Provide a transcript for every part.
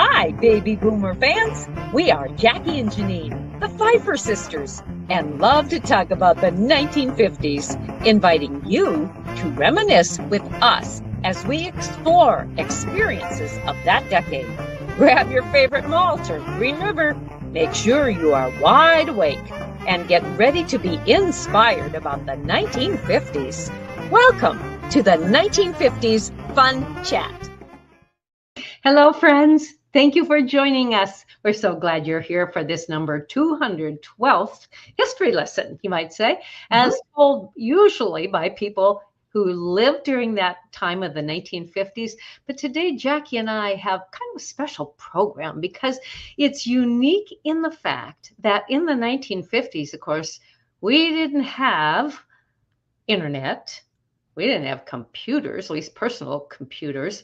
Hi, baby boomer fans. We are Jackie and Janine, the Pfeiffer sisters, and love to talk about the 1950s, inviting you to reminisce with us as we explore experiences of that decade. Grab your favorite malt or Green River. Make sure you are wide awake and get ready to be inspired about the 1950s. Welcome to the 1950s Fun Chat. Hello, friends. Thank you for joining us. We're so glad you're here for this number 212th history lesson, you might say, as told usually by people who lived during that time of the 1950s. But today, Jackie and I have kind of a special program because it's unique in the fact that in the 1950s, of course, we didn't have internet. We didn't have computers, at least personal computers.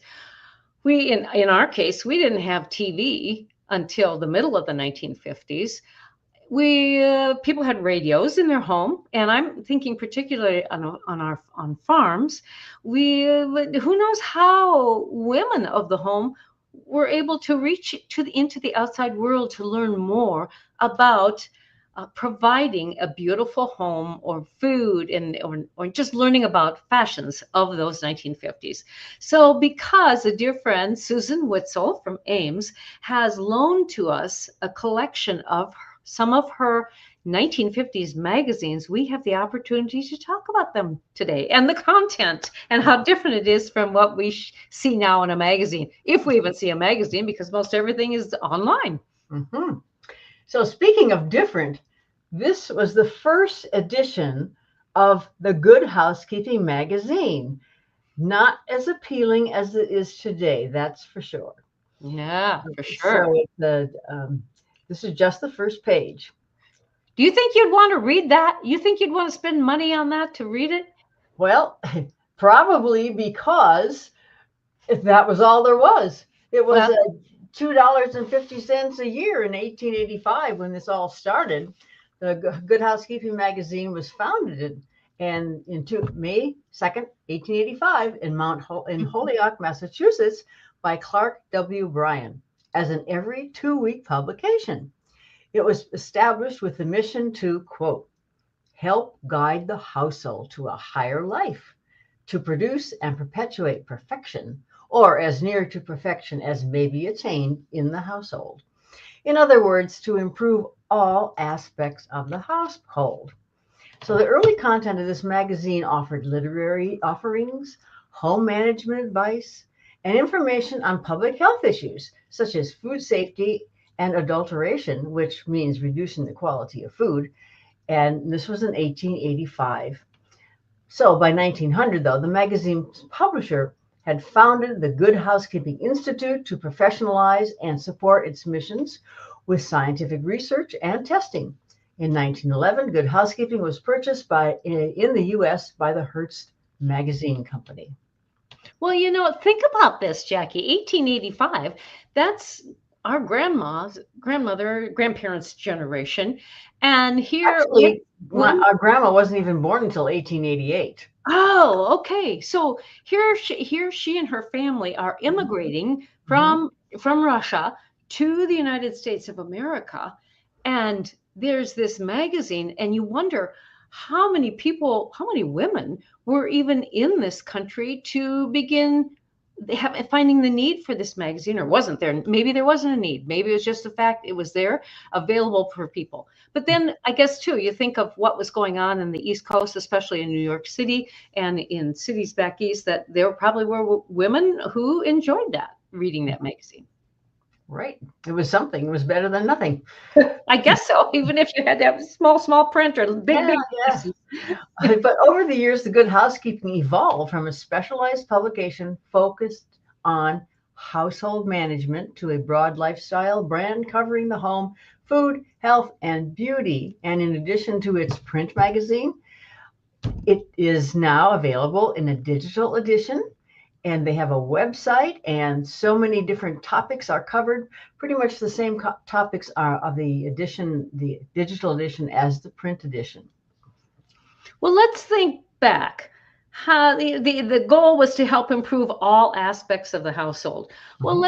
We, in our case, we didn't have TV until the middle of the 1950s. People had radios in their home, and I'm thinking particularly on farms. Who knows how women of the home were able to reach into the outside world to learn more about providing a beautiful home or food or just learning about fashions of those 1950s. So because a dear friend, Susan Witzel from Ames, has loaned to us a collection of some of her 1950s magazines, we have the opportunity to talk about them today and the content and how different it is from what we see now in a magazine, if we even see a magazine, because most everything is online. Mm-hmm. So speaking of different, this was the first edition of the Good Housekeeping magazine. Not as appealing as it is today, that's for sure. Yeah, for sure. So this is just the first page. Do you think you'd want to read that? You think you'd want to spend money on that to read it? Well, probably because if that was all there was. It was $2.50 a year in 1885 when this all started. The Good Housekeeping magazine was founded in May 2nd, 1885 in Holyoke, Massachusetts by Clark W. Bryan as an every 2-week publication. It was established with the mission to, quote, help guide the household to a higher life, to produce and perpetuate perfection, or as near to perfection as may be attained in the household. In other words, to improve all aspects of the household. So the early content of this magazine offered literary offerings, home management advice, and information on public health issues, such as food safety and adulteration, which means reducing the quality of food. And this was in 1885. So by 1900, though, the magazine's publisher had founded the Good Housekeeping Institute to professionalize and support its missions with scientific research and testing. In 1911, Good Housekeeping was purchased in the U.S. by the Hearst Magazine Company. Well, think about this, Jackie. 1885, that's our grandparents' generation. And here... Actually, our grandma wasn't even born until 1888. Oh, okay. So here she and her family are immigrating from Russia to the United States of America. And there's this magazine, and you wonder how many women were even in this country to begin finding the need for this magazine, or wasn't there? Maybe there wasn't a need. Maybe it was just the fact it was there, available for people. But then I guess, too, you think of what was going on in the East Coast, especially in New York City and in cities back east, that there probably were women who enjoyed that, reading that magazine. Right. It was something. It was better than nothing. I guess so, even if you had to have small print or big pieces. But over the years, the Good Housekeeping evolved from a specialized publication focused on household management to a broad lifestyle brand covering the home, food, health, and beauty. And in addition to its print magazine, it is now available in a digital edition. And they have a website, and so many different topics are covered. Pretty much the same topics are of the digital edition as the print edition. Well, let's think back. how the goal was to help improve all aspects of the household. Well,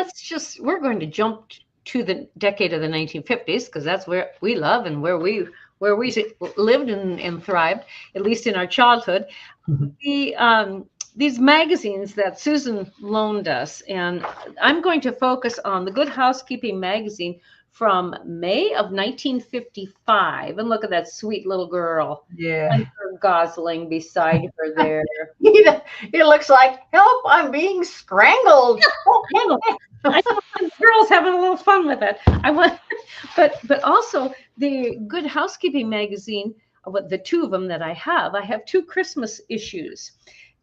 we're going to jump to the decade of the 1950s because that's where we love and where we lived and thrived, at least in our childhood. These magazines that Susan loaned us, and I'm going to focus on the Good Housekeeping magazine from May of 1955. And look at that sweet little girl. Yeah. And her Gosling beside her there. It looks like, help, I'm being strangled. I know girls having a little fun with it. But also the Good Housekeeping magazine, the two of them that I have two Christmas issues.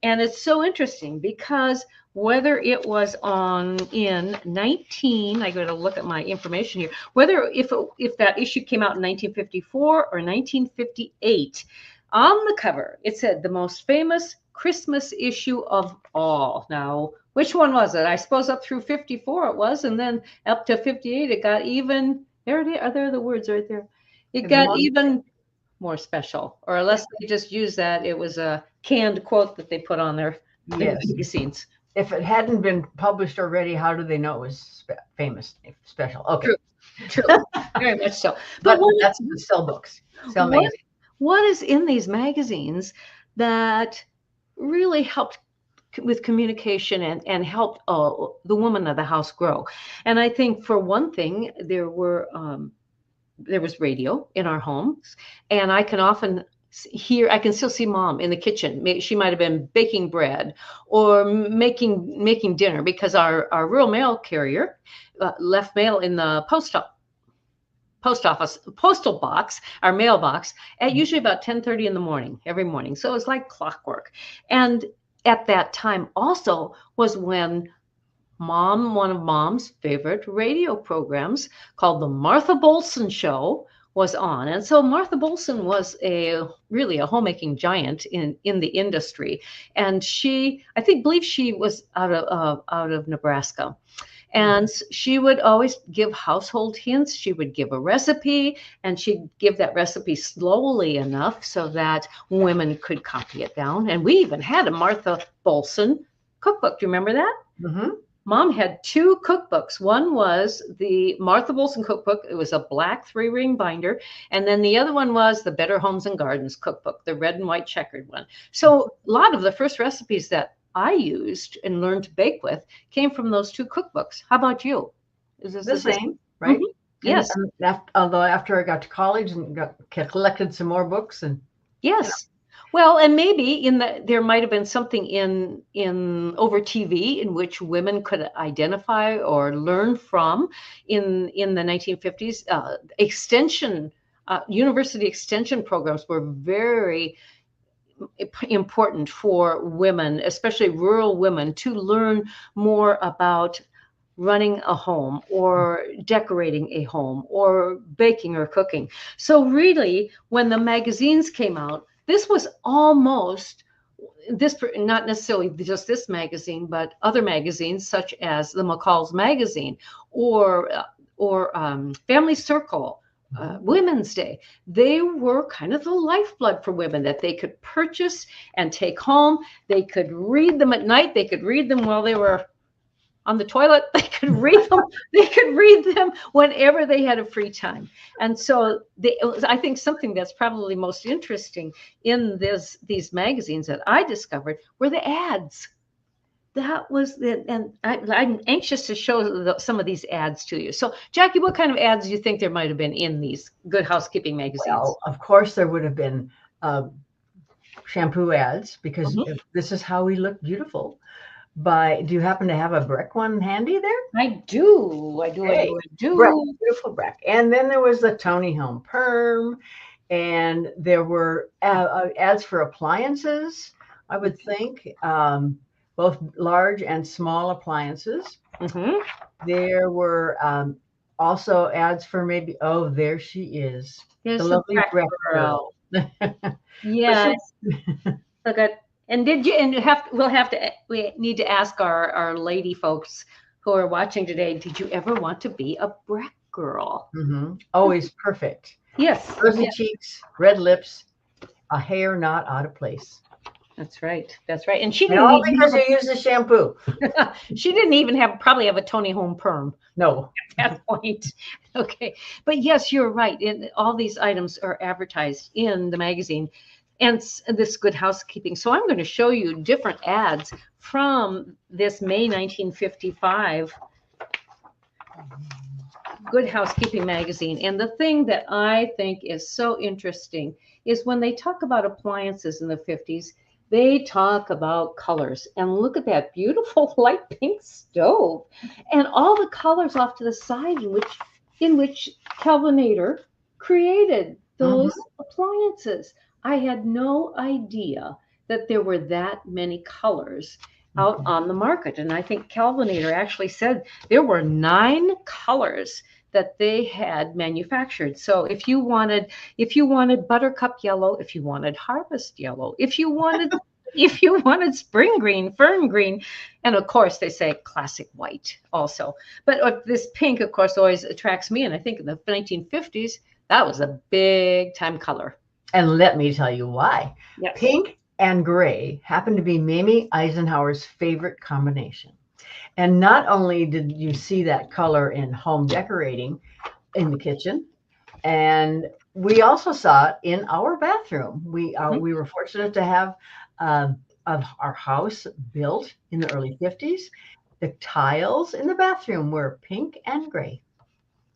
And it's so interesting because whether it was in 19, I got to look at my information here, whether if that issue came out in 1954 or 1958, on the cover, it said the most famous Christmas issue of all. Now, which one was it? I suppose up through 54 it was, and then up to 58, it got even, there it is, are there the words right there? It got even more special, or unless they just use that, it was a canned quote that they put on their magazines. If it hadn't been published already, how do they know it was famous, special? Okay. True. Very much so. But that's the sell books, sell magazines. What is in these magazines that really helped with communication and helped the woman of the house grow? And I think for one thing, there was radio in our homes, and I can often I can still see Mom in the kitchen. She might have been baking bread or making dinner, because our rural mail carrier left mail in the postal box, our mailbox, at usually about 10:30 in the morning, every morning. So it was like clockwork. And at that time also was when one of Mom's favorite radio programs called the Martha Bolson Show was on. And so Martha Bolson was really a homemaking giant in the industry. And I believe she was out of Nebraska. And she would always give household hints. She would give a recipe, and she'd give that recipe slowly enough so that women could copy it down. And we even had a Martha Bolson cookbook. Do you remember that? Mm-hmm. Mom had two cookbooks. One was the Martha Bolson cookbook. It was a black 3-ring binder. And then the other one was the Better Homes and Gardens cookbook, the red and white checkered one. So a lot of the first recipes that I used and learned to bake with came from those two cookbooks. How about you? Is this the same? Right? Mm-hmm. Yes. Although after I got to college and collected some more books and. Yes. Well, and maybe there might have been something in over TV in which women could identify or learn from in the 1950s. University extension programs were very important for women, especially rural women, to learn more about running a home or decorating a home or baking or cooking. So really, when the magazines came out, this was almost not necessarily just this magazine, but other magazines such as the McCall's magazine or Family Circle, Women's Day. They were kind of the lifeblood for women that they could purchase and take home. They could read them at night. They could read them while they were on the toilet. They could read them. They could read them whenever they had a free time. And so I think something that's probably most interesting in these magazines that I discovered were the ads. That was and I'm anxious to show some of these ads to you. So, Jackie, what kind of ads do you think there might have been in these Good Housekeeping magazines? Well, of course, there would have been shampoo ads, because this is how we look beautiful. Do you happen to have a Breck one handy there? I do. I do. Breck, beautiful Breck. And then there was the Tony Home Perm, and there were ads for appliances, I would think, both large and small appliances. Mm-hmm. There were also ads for maybe, there she is. There's the lovely Breck girl. Yes. Look at. And we need to ask our lady folks who are watching today, did you ever want to be a Breck girl? Mm-hmm. Always perfect. Yes. Rosy cheeks, red lips, a hair not out of place. That's right. That's right. And she And didn't all even because you use the shampoo. she didn't even probably have a Tony Home perm No. at that point. Okay. But yes, you're right. All these items are advertised in the magazine and this Good Housekeeping. So I'm going to show you different ads from this May 1955 Good Housekeeping magazine. And the thing that I think is so interesting is when they talk about appliances in the 50s, they talk about colors. And look at that beautiful light pink stove and all the colors off to the side in which Kelvinator created those appliances. I had no idea that there were that many colors out on the market. And I think Kelvinator actually said there were 9 colors that they had manufactured. So if you wanted buttercup yellow, if you wanted harvest yellow, if you wanted spring green, fern green, and of course they say classic white also. But this pink, of course, always attracts me. And I think in the 1950s, that was a big time color. And let me tell you why. Yes. Pink and gray happened to be Mamie Eisenhower's favorite combination. And not only did you see that color in home decorating in the kitchen, and we also saw it in our bathroom. We were fortunate to have our house built in the early 50s. The tiles in the bathroom were pink and gray.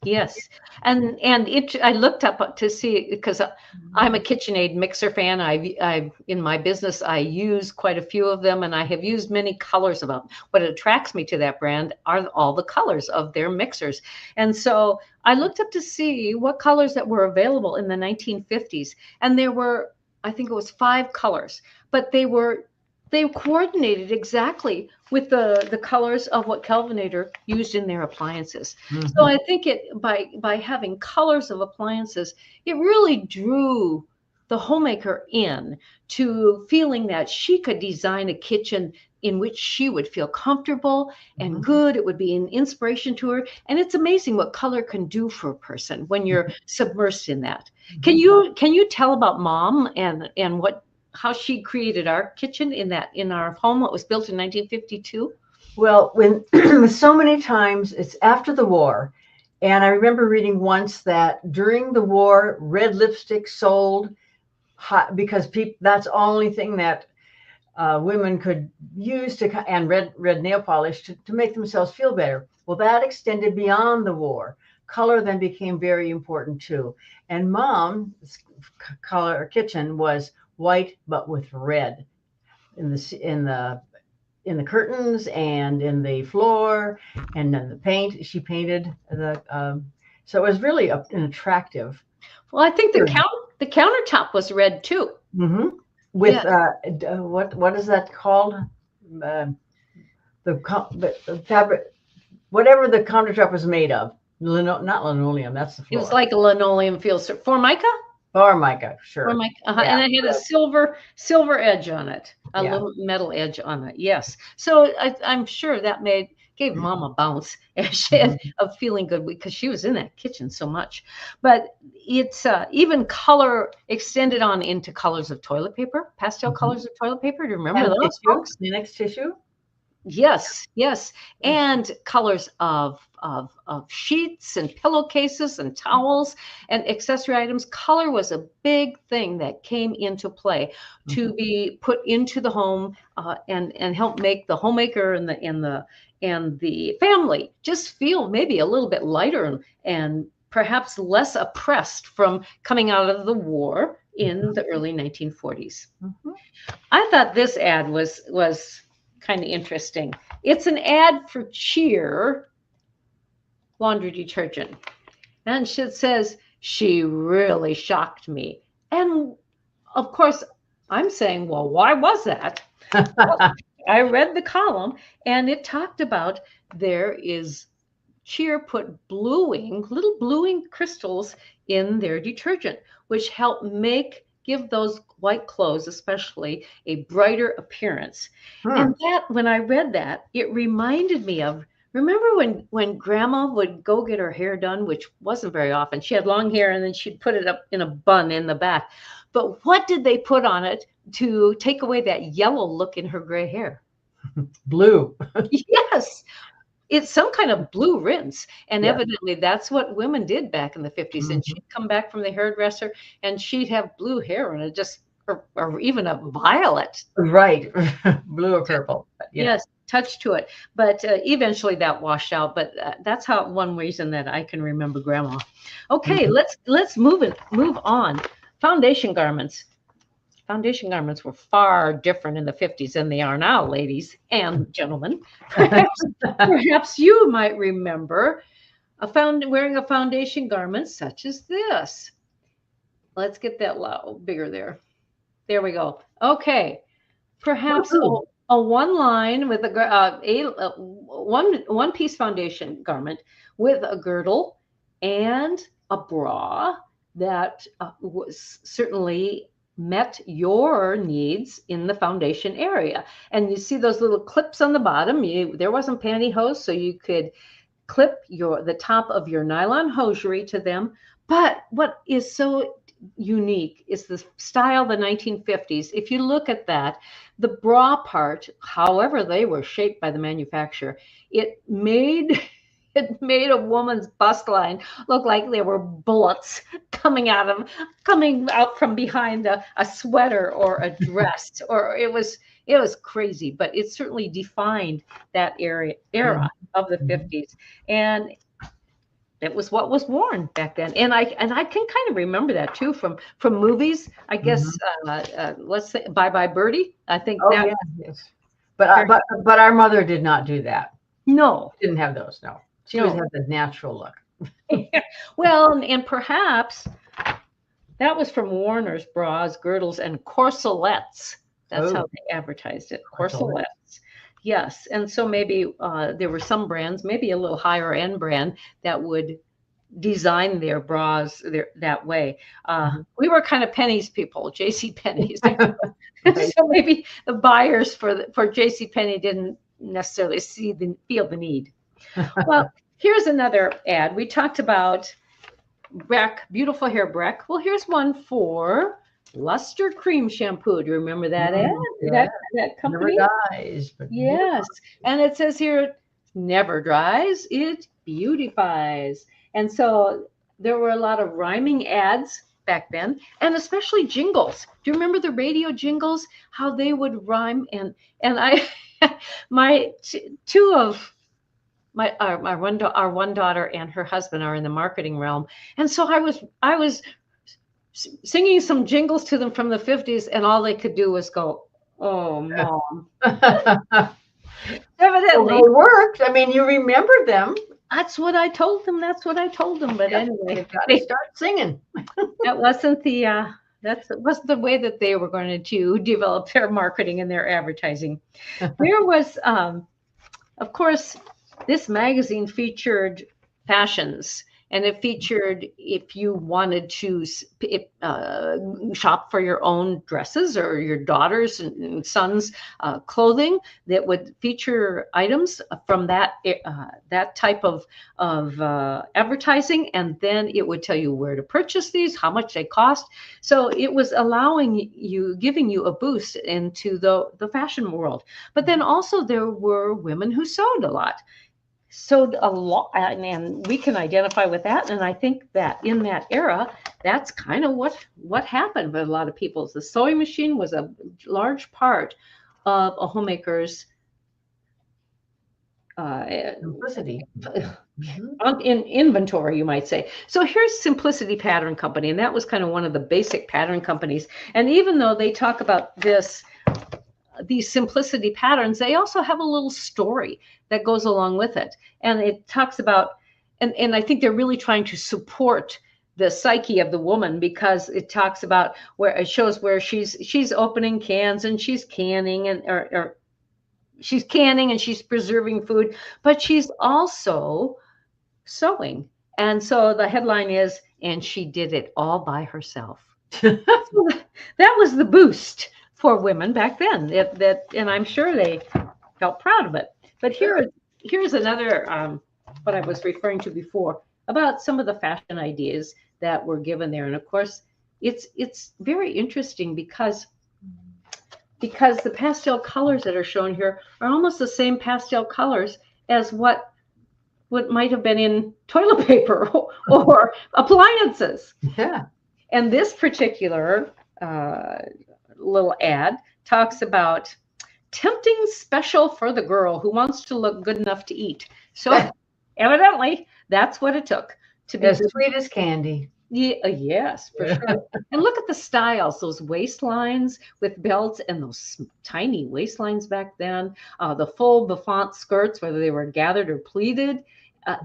Yes, and I looked up to see, because I'm a KitchenAid mixer fan. I in my business I use quite a few of them, and I have used many colors of them. What attracts me to that brand are all the colors of their mixers, and so I looked up to see what colors that were available in the 1950s, and there were, I think it was 5 colors, but they coordinated exactly with the colors of what Kelvinator used in their appliances. So I think by having colors of appliances, it really drew the homemaker in to feeling that she could design a kitchen in which she would feel comfortable and good. It would be an inspiration to her. And it's amazing what color can do for a person when you're submersed in that. Can you tell about Mom and how she created our kitchen in our home that was built in 1952? Well, when so many times it's after the war, and I remember reading once that during the war, red lipstick sold because that's the only thing that women could use and red nail polish to make themselves feel better. Well, that extended beyond the war. Color then became very important too. And Mom's color kitchen was white, but with red in the curtains and in the floor and then the paint. She painted so it was really an attractive. Well, I think the countertop was red too. With what is that called? The fabric, whatever the countertop was made of. Not linoleum. That's the floor. It was like a linoleum feel. Formica. Formica, sure. Formica, and it had a silver edge on it, a little metal edge on it. Yes. So I'm sure that gave Mom a bounce of feeling good because she was in that kitchen so much. But it's even color extended on into colors of toilet paper, pastel colors of toilet paper. Do you remember those, folks? Kleenex tissue. Yes, and colors of sheets and pillowcases and towels and accessory items. Color was a big thing that came into play to be put into the home and help make the homemaker and the family just feel maybe a little bit lighter and perhaps less oppressed from coming out of the war in the early 1940s. I thought this ad was kind of interesting. It's an ad for Cheer laundry detergent. And it says, "She really shocked me." And of course, I'm saying, well, why was that? Well, I read the column and it talked about Cheer put little bluing crystals in their detergent, which help give those white clothes, especially, a brighter appearance. And that, when I read that, it reminded me of, remember when Grandma would go get her hair done, which wasn't very often. She had long hair and then she'd put it up in a bun in the back. But what did they put on it to take away that yellow look in her gray hair? Blue. Yes. It's some kind of blue rinse. And Yeah. evidently that's what women did back in the 50s. And she'd come back from the hairdresser and she'd have blue hair and it just, or even a violet. Right. Blue or purple. But, you know. Yes, touch to it. But eventually that washed out. But that's how one reason that I can remember grandma. Okay, let's move on. Foundation garments. Foundation garments were far different in the 50s than they are now, ladies and gentlemen. Perhaps you might remember wearing a foundation garment such as this. Let's get that bigger there. There we go. Okay. Perhaps a one line with a one piece foundation garment with a girdle and a bra that was certainly met your needs in the foundation area. And you see those little clips on the bottom. There wasn't pantyhose, so you could clip the top of your nylon hosiery to them. But what is so unique is the style of the 1950s. If you look at that, the bra part, however they were shaped by the manufacturer, it made a woman's bust line look like there were bullets coming out from behind a sweater or a dress, or it was crazy, but it certainly defined that era of the 50s. And it was what was worn back then. And I can kind of remember that too from movies. I guess let's say Bye Bye Birdie. I think yes. But our mother did not do that. No. Didn't have those, no. She always had the natural look. Well, and perhaps that was from Warner's bras, girdles, and corselettes. That's how they advertised it. Corselettes. Yes. And so maybe there were some brands, maybe a little higher end brand, that would design their bras that way. We were kind of pennies people, J.C. Penney's. So maybe the buyers for J.C. Penney didn't necessarily feel the need. Well, here's another ad. We talked about Breck, beautiful hair Breck. Well, here's one for Luster Cream Shampoo. Do you remember that ad? Yeah. That company? Never dies. But yes. And it says here, never dries, it beautifies. And so there were a lot of rhyming ads back then, and especially jingles. Do you remember the radio jingles? How they would rhyme? And I, our one daughter and her husband are in the marketing realm, and so I was singing some jingles to them from the 50s, and all they could do was go, "Oh, Mom." Evidently, it worked. I mean, you remembered them. That's what I told them. But anyway, they've got to start singing. That wasn't the way that they were going to develop their marketing and their advertising. There was, of course, this magazine featured fashions, and it featured, if you wanted to shop for your own dresses or your daughter's and sons' clothing, that would feature items from that type of advertising, and then it would tell you where to purchase these, how much they cost. So it was giving you a boost into the fashion world. But then also there were women who sewed a lot. Sewed a lot, and we can identify with that. And I think that in that era, that's kind of what happened with a lot of people. The sewing machine was a large part of a homemaker's simplicity in inventory, you might say. So here's Simplicity Pattern Company, and that was kind of one of the basic pattern companies. And even though they talk about these simplicity patterns, they also have a little story that goes along with it. And it talks about, and I think they're really trying to support the psyche of the woman, because it talks about where it shows where she's opening cans and she's canning or she's canning and she's preserving food, but she's also sewing. And so the headline is, and she did it all by herself. That was the boost for women back then, and I'm sure they felt proud of it. But here's another what I was referring to before about some of the fashion ideas that were given there. And of course, it's very interesting because the pastel colors that are shown here are almost the same pastel colors as what might have been in toilet paper or appliances. Yeah. And this particular little ad talks about tempting special for the girl who wants to look good enough to eat. So evidently, that's what it took to be As sweet as candy. Yeah, yes, for sure. And look at the styles, those waistlines with belts and those tiny waistlines back then, the full bouffant skirts, whether they were gathered or pleated.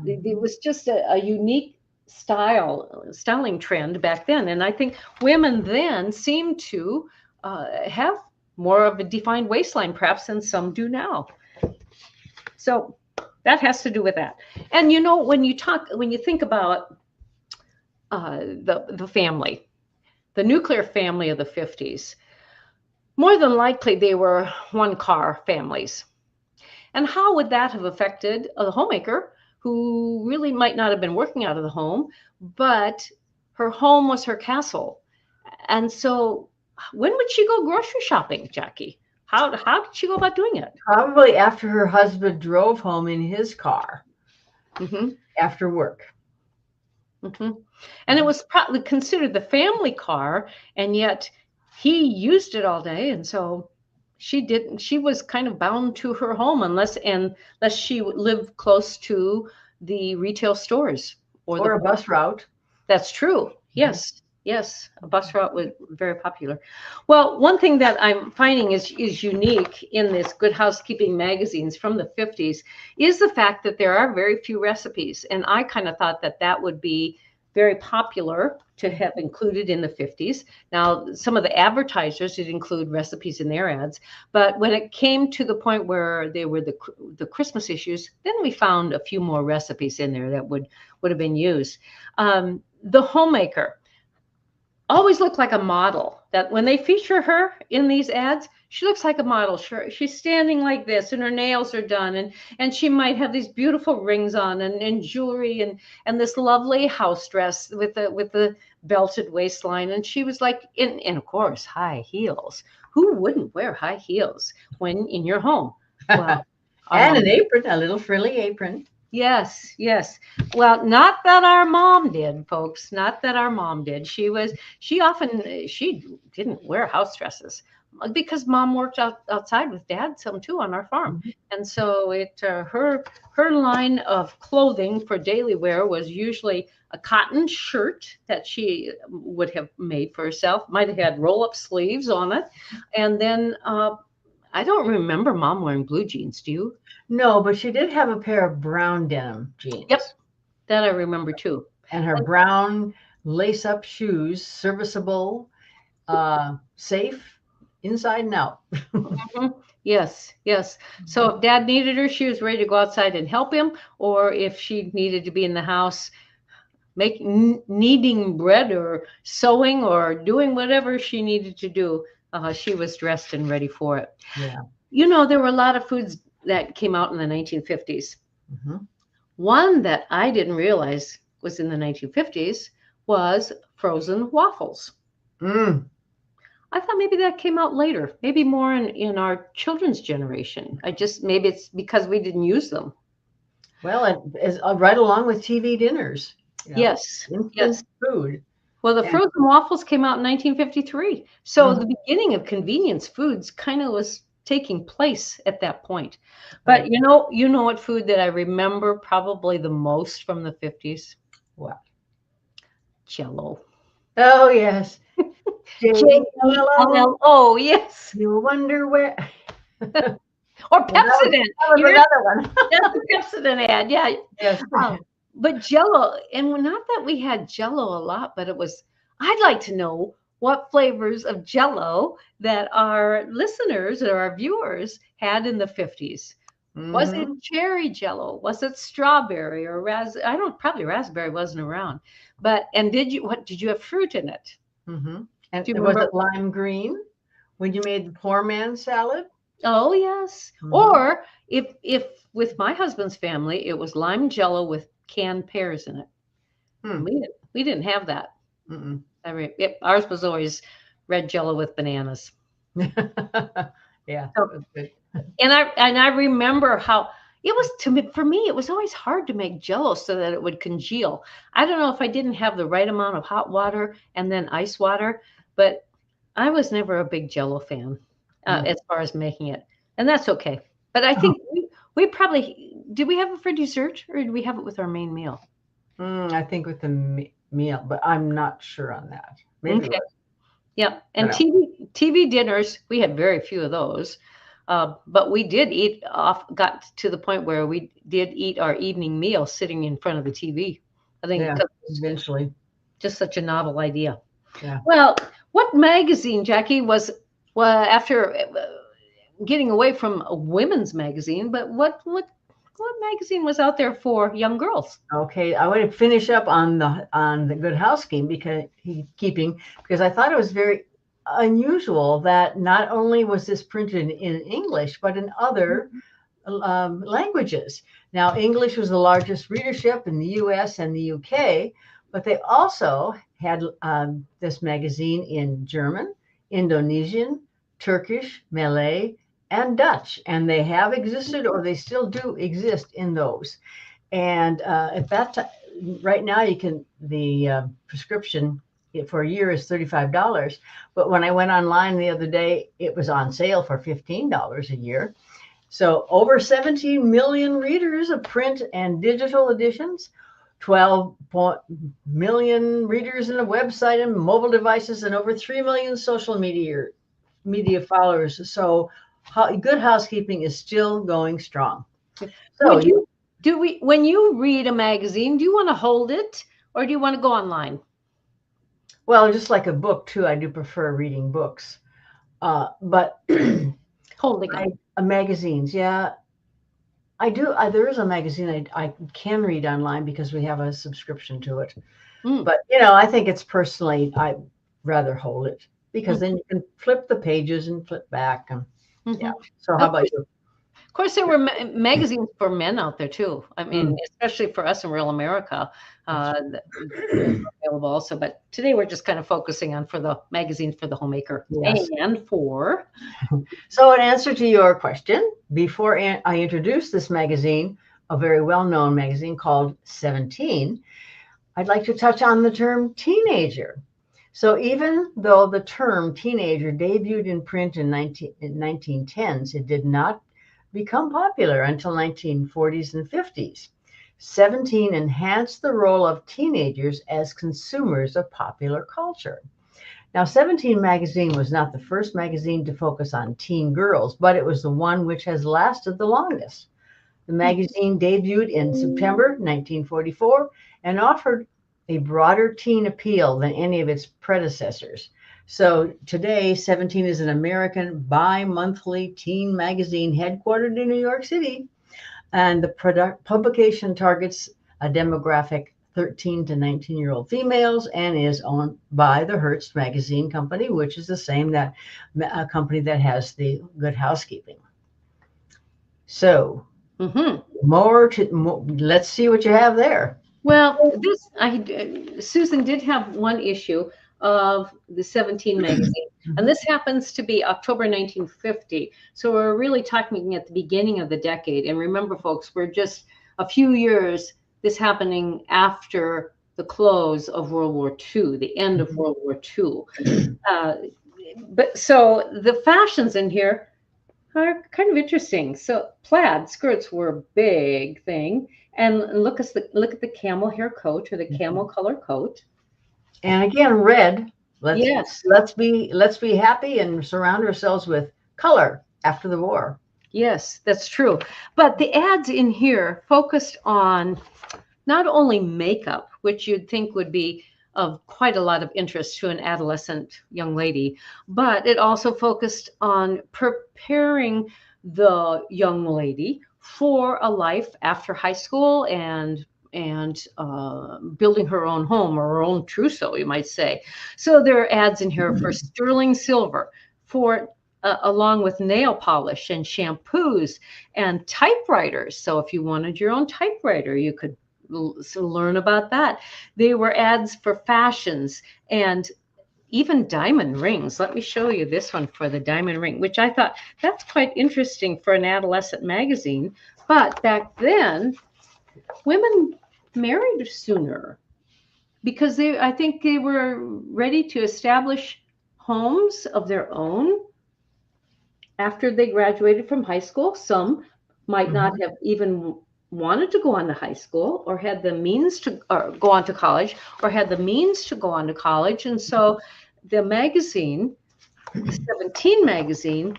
It was just a unique styling trend back then. And I think women then seemed to have more of a defined waistline, perhaps, than some do now. So that has to do with that. And you know, when you think about the family, the nuclear family of the 50s, more than likely they were one-car families. And how would that have affected a homemaker who really might not have been working out of the home, but her home was her castle? And so when would she go grocery shopping, Jackie? How did she go about doing it? Probably after her husband drove home in his car after work. And it was probably considered the family car, and yet he used it all day, and so she was kind of bound to her home unless she lived close to the retail stores or a bus route. That's true. Yes. Yes, a bus route was very popular. Well, one thing that I'm finding is unique in this Good Housekeeping magazines from the 50s is the fact that there are very few recipes. And I kind of thought that would be very popular to have included in the 50s. Now, some of the advertisers did include recipes in their ads, but when it came to the point where they were the Christmas issues, then we found a few more recipes in there that would have been used. The homemaker always looked like a model. That when they feature her in these ads, she looks like a model. She's standing like this, and her nails are done, and she might have these beautiful rings on, and jewelry, and this lovely house dress with the belted waistline. And she was like, and of course, high heels. Who wouldn't wear high heels when in your home? Well, and an apron, a little frilly apron. Yes, yes. Well, not that our mom did, folks. Not that our mom did. She didn't wear house dresses because mom worked outside with dad some too on our farm. And so her line of clothing for daily wear was usually a cotton shirt that she would have made for herself, might have had roll-up sleeves on it. And then I don't remember mom wearing blue jeans. Do you? No, but she did have a pair of brown denim jeans. Yep, that I remember too. And her brown lace-up shoes, serviceable, safe, inside and out. Yes, yes. So if dad needed her, she was ready to go outside and help him, or if she needed to be in the house kneading bread or sewing or doing whatever she needed to do, she was dressed and ready for it. Yeah. You know, there were a lot of foods that came out in the 1950s. One that I didn't realize was in the 1950s was frozen waffles. I thought maybe that came out later, maybe more in our children's generation. Maybe it's because we didn't use them. Well, it is right along with TV dinners. Yes. Instant food. Well, the frozen waffles came out in 1953. So the beginning of convenience foods kind of was taking place at that point. But you know what food that I remember probably the most from the 50s? What? Jell-O. Oh, yes. Jell-O, yes. You wonder where. Or Pepsodent. That was another one. That's the Pepsodent ad, yeah. Yes. But Jell-O, and not that we had Jell-O a lot, but I'd like to know what flavors of Jell-O that our listeners or our viewers had in the 50s. Was it cherry Jell-O? Was it strawberry or probably raspberry wasn't around. And did you have fruit in it? And was it lime green when you made the poor man salad? Oh, yes. Or if with my husband's family, it was lime Jell-O with canned pears in it. We didn't have that. Ours was always red Jello with bananas. Yeah, So, that was good. and I remember how it was for me. It was always hard to make Jello so that it would congeal. I don't know if I didn't have the right amount of hot water and then ice water, but I was never a big Jello fan as far as making it, and that's okay. But I think we probably did. We have it for dessert, or did we have it with our main meal? I think with the meal, but I'm not sure on that. Maybe. Okay. Yeah, and No. TV dinners, we had very few of those, but we did eat off. Got to the point where we did eat our evening meal sitting in front of the TV. I think Yeah, because it's eventually. just such a novel idea. Yeah. Well, what magazine, Jackie, was after getting away from a women's magazine? But what magazine was out there for young girls? Okay, I want to finish up on the Good Housekeeping because I thought it was very unusual that not only was this printed in English but in other languages. Now, English was the largest readership in the U.S. and the U.K., but they also had this magazine in German, Indonesian, Turkish, Malay, and Dutch, and they have existed, or they still do exist in those. And at that time, right now, the prescription for a year is $35. But when I went online the other day, it was on sale for $15 a year. So over 17 million readers of print and digital editions, 12 million readers in a website and mobile devices, and over 3 million social media followers. So Good Housekeeping is still going strong. So when you read a magazine, do you want to hold it or do you want to go online? Well, just like a book too, I do prefer reading books. But holding magazines, yeah, I do. There is a magazine I can read online because we have a subscription to it. But I think it's personally, I'd rather hold it because then you can flip the pages and flip back and. Yeah. So how about you? Of course, there were magazines for men out there too. I mean, especially for us in rural America, available also. But today we're just kind of focusing on for the magazines for the homemaker and for. So in answer to your question, before I introduce this magazine, a very well-known magazine called 17, I'd like to touch on the term teenager. So even though the term teenager debuted in print in 1910s, it did not become popular until 1940s and 50s. 17 enhanced the role of teenagers as consumers of popular culture. Now, 17 magazine was not the first magazine to focus on teen girls, but it was the one which has lasted the longest. The magazine debuted in September 1944 and offered a broader teen appeal than any of its predecessors. So today, 17 is an American bi-monthly teen magazine headquartered in New York City. And the publication targets a demographic 13 to 19-year-old females and is owned by the Hearst Magazine Company, which is the same company that has the Good Housekeeping. So let's see what you have there. Well, Susan did have one issue of the 17 magazine, and this happens to be October 1950. So we're really talking at the beginning of the decade. And remember, folks, we're just a few years, this happening after the close of World War II, the end of World War II. But so the fashions in here are kind of interesting. So plaid skirts were a big thing. And look at the camel hair coat or the camel color coat. And again, red. Let's be happy and surround ourselves with color after the war. Yes, that's true. But the ads in here focused on not only makeup, which you'd think would be of quite a lot of interest to an adolescent young lady, but it also focused on preparing the young lady for a life after high school and building her own home or her own trousseau, you might say. So there are ads in here for sterling silver, for along with nail polish and shampoos and typewriters. So if you wanted your own typewriter, you could learn about that. They were ads for fashions and even diamond rings. Let me show you this one for the diamond ring, which I thought that's quite interesting for an adolescent magazine. But back then, women married sooner because I think they were ready to establish homes of their own after they graduated from high school. Some might not have even wanted to go on to high school or had the means to go on to college or had the means to go on to college. And so the magazine, the 17 magazine,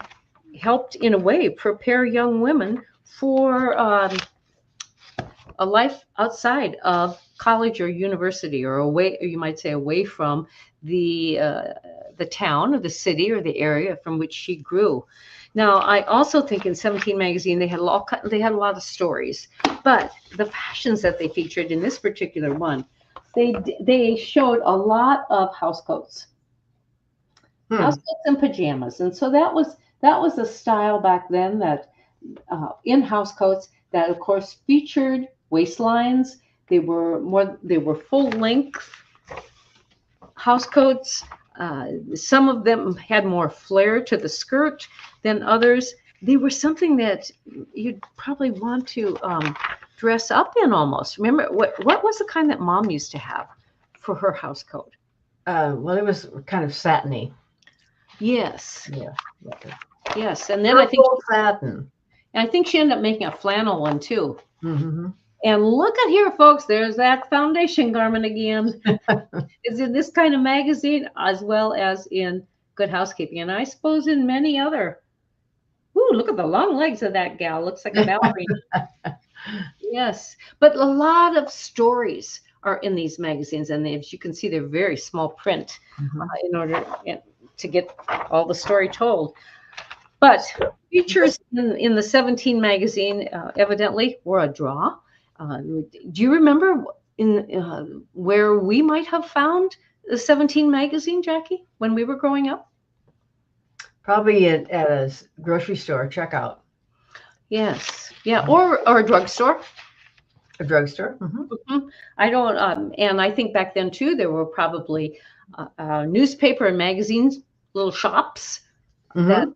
helped in a way prepare young women for a life outside of college or university, or away, or you might say away from the town or the city or the area from which she grew. Now, I also think in 17 magazine they had a lot of stories, but the fashions that they featured in this particular one, they showed a lot of house coats, house coats and pajamas, and so that was a style back then that in house coats that of course featured waistlines. They were full length house coats. Some of them had more flair to the skirt than others. They were something that you'd probably want to dress up in almost. Remember, what was the kind that Mom used to have for her house coat? Well, it was kind of satiny. Yes. Yeah. Yes, and then I think satin. I think she ended up making a flannel one too. Mm-hmm. And look at here, folks. There's that foundation garment again. It's in this kind of magazine as well as in Good Housekeeping, and I suppose in many other. Ooh, look at the long legs of that gal. Looks like a ballerina. Yes, but a lot of stories are in these magazines, and as you can see, they're very small print in order to get all the story told. But features in the 17 magazine evidently were a draw. Do you remember where we might have found the 17 magazine, Jackie, when we were growing up? Probably at a grocery store checkout. Yes. Yeah. Or a drugstore. A drugstore. I don't. And I think back then too, there were probably newspaper and magazines, little shops that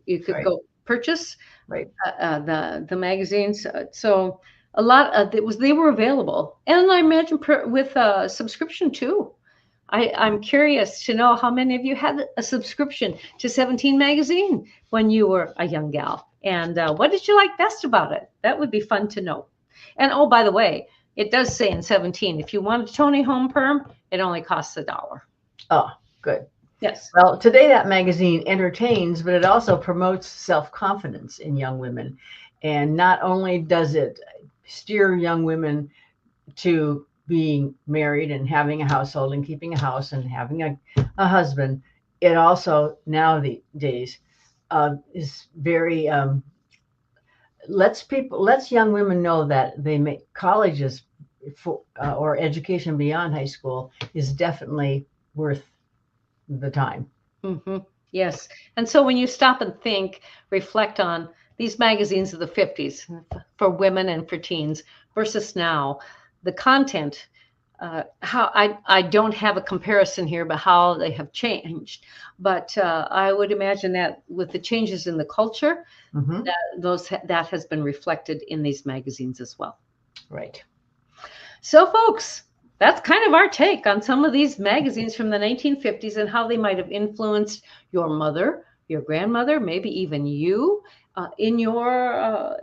you could go purchase the magazines. So a lot of they were available, and I imagine with a subscription too. I'm curious to know how many of you had a subscription to 17 magazine when you were a young gal, and what did you like best about it? That would be fun to know. And oh, by the way, it does say in 17, if you want a Tony home perm, it only costs $1. Oh, good. Yes. Well, today that magazine entertains, but it also promotes self-confidence in young women. And not only does it steer young women to being married and having a household and keeping a house and having a husband, it also nowadays is very lets young women know that they make colleges or education beyond high school is definitely worth the time. Yes. And so when you stop and reflect on these magazines of the 50s for women and for teens versus now, the content, how I don't have a comparison here, but how they have changed. But I would imagine that with the changes in the culture, that has been reflected in these magazines as well. Right. So, folks, that's kind of our take on some of these magazines from the 1950s and how they might have influenced your mother, your grandmother, maybe even you in your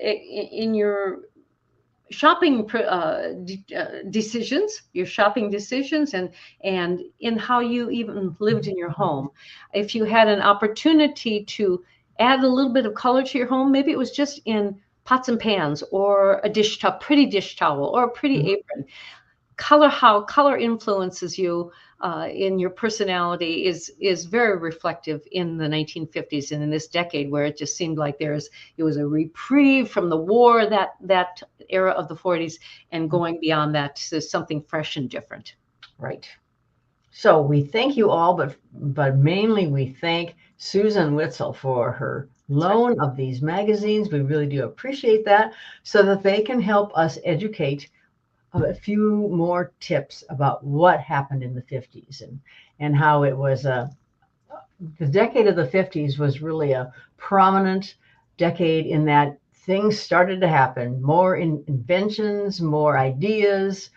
shopping decisions, and in how you even lived in your home. If you had an opportunity to add a little bit of color to your home, maybe it was just in pots and pans or a pretty dish towel or a pretty apron. How color influences you in your personality is very reflective in the 1950s and in this decade, where it just seemed like it was a reprieve from the war, that era of the 40s, and going beyond that to something fresh and different. Right. So we thank you all, but mainly we thank Susan Witzel for her loan of these magazines. We really do appreciate that, so that they can help us educate a few more tips about what happened in the 50s and how it was the decade of the 50s was really a prominent decade in that things started to happen, more inventions, more ideas.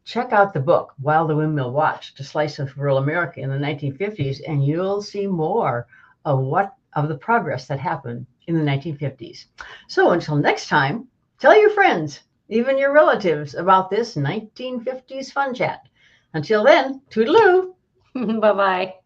Check out the book, While the Windmill Watched, A Slice of Rural America in the 1950s, and you'll see more of the progress that happened in the 1950s. So until next time, tell your friends, even your relatives, about this 1950s fun chat. Until then, toodaloo. Bye-bye.